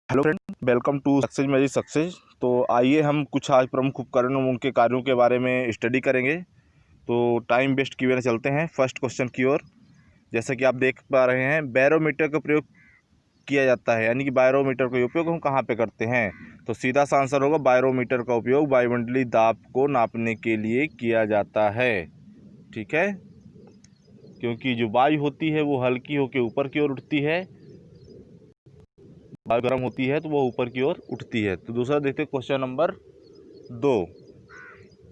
Hello friend, welcome to success magic success. तो आइए हम कुछ आज प्रमुख उपकरण और उनके कार्यों के बारे में स्टडी करेंगे। तो टाइम वेस्ट किए बिना चलते हैं फर्स्ट क्वेश्चन की ओर। जैसा कि आप देख पा रहे हैं, बैरोमीटर का प्रयोग किया जाता है, यानी कि बैरोमीटर का उपयोग हम कहाँ पे करते हैं। तो सीधा सा आंसर होगा, बैरोमीटर का उपयोग वायुमंडलीय दाब को नापने के लिए किया जाता है। ठीक है, क्योंकि जो वायु होती है वो हल्की होकर ऊपर की ओर उठती है, वायु गर्म होती है तो वो ऊपर की ओर उठती है। तो दूसरा देखते हैं क्वेश्चन नंबर 2,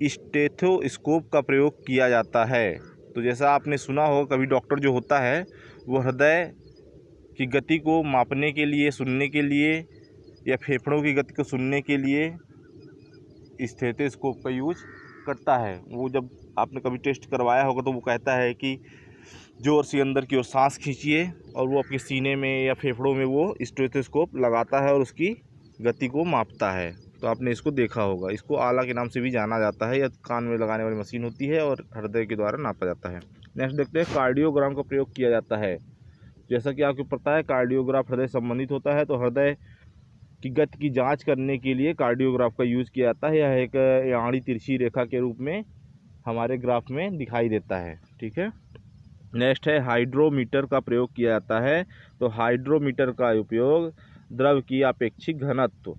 स्टेथोस्कोप का प्रयोग किया जाता है। तो जैसा आपने सुना हो, कभी डॉक्टर जो होता है वो हृदय की गति को मापने के लिए, सुनने के लिए, या फेफड़ों की गति को सुनने के लिए स्टेथोस्कोप का यूज करता है। वो जब आपने कभी टेस्ट करवाया होगा तो वो कहता है कि जोर से अंदर की ओर सांस खींचिए, और वो आपके सीने में या फेफड़ों में वो स्टेथोस्कोप लगाता है और उसकी गति को मापता है। तो आपने इसको देखा होगा। इसको आला के नाम से भी जाना जाता है, या कान में लगाने वाली मशीन होती है और हृदय के द्वारा नापा जाता है। नेक्स्ट देखते हैं, कार्डियोग्राम का प्रयोग किया जाता है। जैसा कि आपको पता है, कार्डियोग्राफ हृदय संबंधित होता है, तो हृदय की गति की जांच करने के लिए कार्डियोग्राफ का यूज़ किया जाता है। यह एक आड़ी तिरछी रेखा के रूप में हमारे ग्राफ में दिखाई देता है। ठीक है, नेक्स्ट है, हाइड्रोमीटर का प्रयोग किया जाता है। तो हाइड्रोमीटर का उपयोग द्रव की अपेक्षिक घनत्व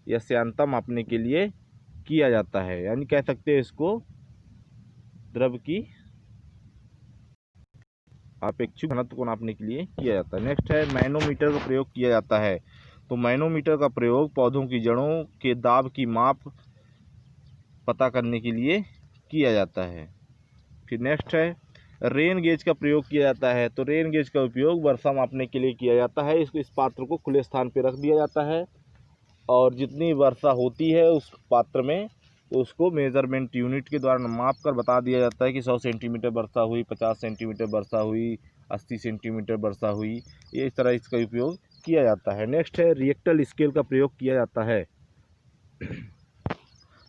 या श्यानता मापने के लिए किया जाता है, यानी कह सकते हैं इसको द्रव की अपेक्षिक घनत्व को नापने के लिए किया जाता है। नेक्स्ट है, मैनोमीटर का प्रयोग किया जाता है। तो मैनोमीटर का प्रयोग पौधों की जड़ों के दाब की माप पता करने के लिए किया जाता है। फिर नेक्स्ट है, रेन गेज का प्रयोग किया जाता है। तो रेन गेज का उपयोग वर्षा मापने के लिए किया जाता है। इस पात्र को खुले स्थान पर रख दिया जाता है, और जितनी वर्षा होती है उस पात्र में, तो उसको मेज़रमेंट यूनिट के द्वारा माप कर बता दिया जाता है कि 100 सेंटीमीटर वर्षा हुई, 50 सेंटीमीटर वर्षा हुई, 80 सेंटीमीटर वर्षा हुई। ये इस तरह इसका उपयोग किया जाता है। नेक्स्ट है, रिएक्टर स्केल का प्रयोग किया जाता है।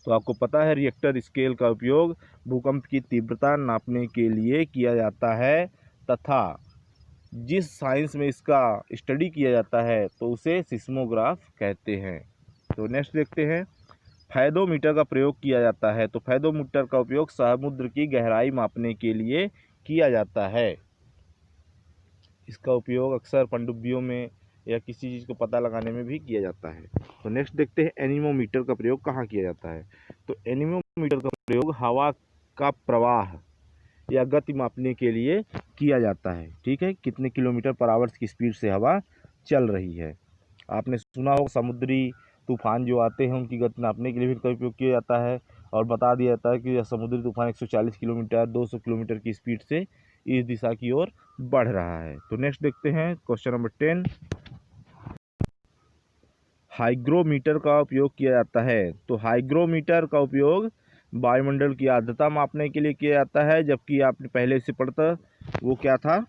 तो आपको पता है, रिएक्टर स्केल का उपयोग भूकंप की तीव्रता नापने के लिए किया जाता है, तथा जिस साइंस में इसका स्टडी किया जाता है तो उसे सिस्मोग्राफ कहते हैं। तो नेक्स्ट देखते हैं, फैदोमीटर का प्रयोग किया जाता है। तो फैदोमीटर का उपयोग समुद्र की गहराई मापने के लिए किया जाता है। इसका उपयोग अक्सर पनडुब्बियों में या किसी चीज़ को पता लगाने में भी किया जाता है। तो नेक्स्ट देखते हैं, एनीमोमीटर का प्रयोग कहाँ किया जाता है। तो एनीमोमीटर का प्रयोग हवा का प्रवाह या गति मापने के लिए किया जाता है। ठीक है, कितने किलोमीटर पर आवर की स्पीड से हवा चल रही है। आपने सुना होगा, समुद्री तूफान जो आते हैं उनकी गति नापने के लिए भी इनका उपयोग किया जाता है, और बता दिया जाता है कि यह समुद्री तूफान 140 किलोमीटर 200 किलोमीटर की स्पीड से इस दिशा की ओर बढ़ रहा है। तो नेक्स्ट देखते हैं क्वेश्चन नंबर 10, हाइग्रोमीटर का उपयोग किया जाता है। तो हाइग्रोमीटर का उपयोग वायुमंडल की आर्द्रता मापने के लिए किया जाता है, जबकि आपने पहले से पढ़ता वो क्या था,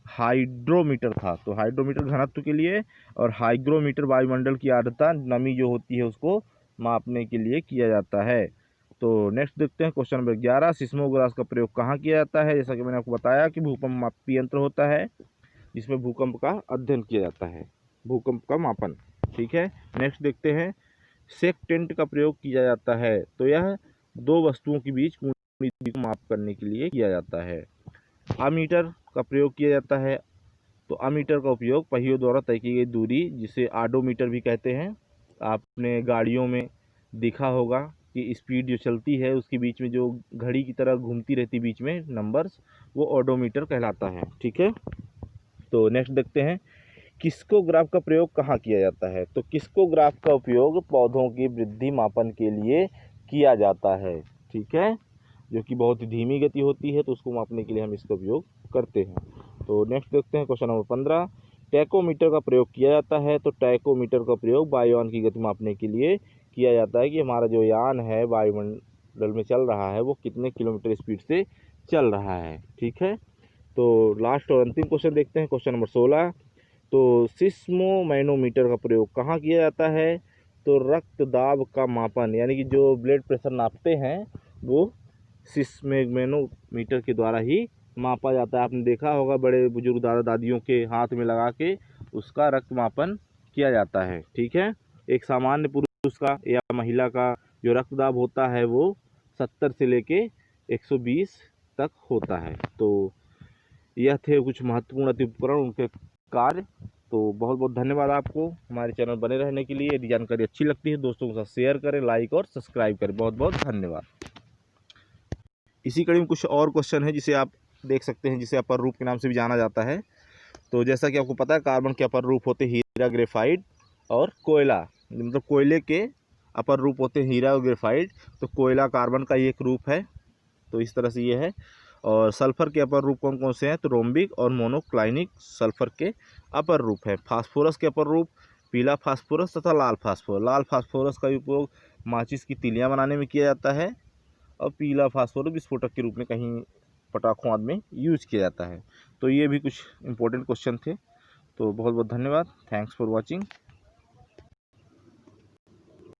हाइड्रोमीटर था। तो हाइड्रोमीटर घनत्व के लिए, और हाइग्रोमीटर वायुमंडल की आर्द्रता, नमी जो होती है उसको मापने के लिए किया जाता है। तो नेक्स्ट देखते हैं क्वेश्चन नंबर 11, सिस्मोग्राफ का प्रयोग कहाँ किया जाता है। जैसा कि मैंने आपको बताया कि भूकंप मापी यंत्र होता है जिसमें भूकंप का अध्ययन किया जाता है, भूकंप का मापन। ठीक है, नेक्स्ट देखते हैं, सेकटेंट का प्रयोग किया जाता है। तो यह दो वस्तुओं के बीच कोणीय दूरी को माप करने के लिए किया जाता है। अमीटर का प्रयोग किया जाता है। तो अमीटर का उपयोग पहियों द्वारा तय की गई दूरी, जिसे आडोमीटर भी कहते हैं, आपने गाड़ियों में देखा होगा कि स्पीड जो चलती है उसके बीच में जो घड़ी की तरह घूमती रहती बीच में नंबर्स, वो ऑडोमीटर कहलाता है। ठीक है, तो नेक्स्ट देखते हैं, किस्कोग्राफ का प्रयोग कहाँ किया जाता है। तो किस्कोग्राफ का उपयोग पौधों की वृद्धि मापन के लिए किया जाता है। ठीक है, जो कि बहुत ही धीमी गति होती है, तो उसको मापने के लिए हम इसका उपयोग करते हैं। तो नेक्स्ट देखते हैं क्वेश्चन नंबर 15, टैकोमीटर का प्रयोग किया जाता है। तो टैकोमीटर का प्रयोग वायुयान की गति मापने के लिए किया जाता है कि हमारा जो यान है वायुमंडल में चल रहा है वो कितने किलोमीटर स्पीड से चल रहा है। ठीक है, तो लास्ट और अंतिम क्वेश्चन देखते हैं, क्वेश्चन नंबर 16, तो सिस्मोमैनोमीटर का प्रयोग कहाँ किया जाता है। तो रक्त दाब का मापन, यानी कि जो ब्लड प्रेशर नापते हैं वो सिस्मोमैनोमीटर के द्वारा ही मापा जाता है। आपने देखा होगा, बड़े बुजुर्ग दादा दादियों के हाथ में लगा के उसका रक्त मापन किया जाता है। ठीक है, एक सामान्य पुरुष का या महिला का जो रक्तदाब होता है वो 70 से लेके 120 तक होता है। तो यह थे कुछ महत्वपूर्ण अति उपकरण, उनके कार्य। तो बहुत बहुत धन्यवाद आपको हमारे चैनल बने रहने के लिए। यदि जानकारी अच्छी लगती है दोस्तों के साथ शेयर करें, लाइक और सब्सक्राइब करें। बहुत बहुत धन्यवाद। इसी कड़ी में कुछ और क्वेश्चन है जिसे आप देख सकते हैं, जिसे अपर रूप के नाम से भी जाना जाता है। तो जैसा कि आपको पता है, कार्बन के अपर रूप होते हैं हीरा, ग्रेफाइट और कोयला। मतलब कोयले के अपर रूप होते हैं हीरा और ग्रेफाइट। तो कोयला कार्बन का ही एक रूप है। तो इस तरह से ये है। और सल्फर के अपर रूप कौन कौन से हैं? तो रोम्बिक और मोनोक्लाइनिक सल्फर के अपर रूप है। फास्फोरस के अपर रूप पीला फास्फोरस तथा लाल फास्फोरस। लाल फास्फोरस का उपयोग माचिस की तीलियां बनाने में किया जाता है और पीला फास्फोरस विस्फोटक के रूप में कहीं पटाखों आदि में यूज किया जाता है। तो ये भी कुछ इंपॉर्टेंट क्वेश्चन थे। तो बहुत बहुत धन्यवाद। Thanks for watching.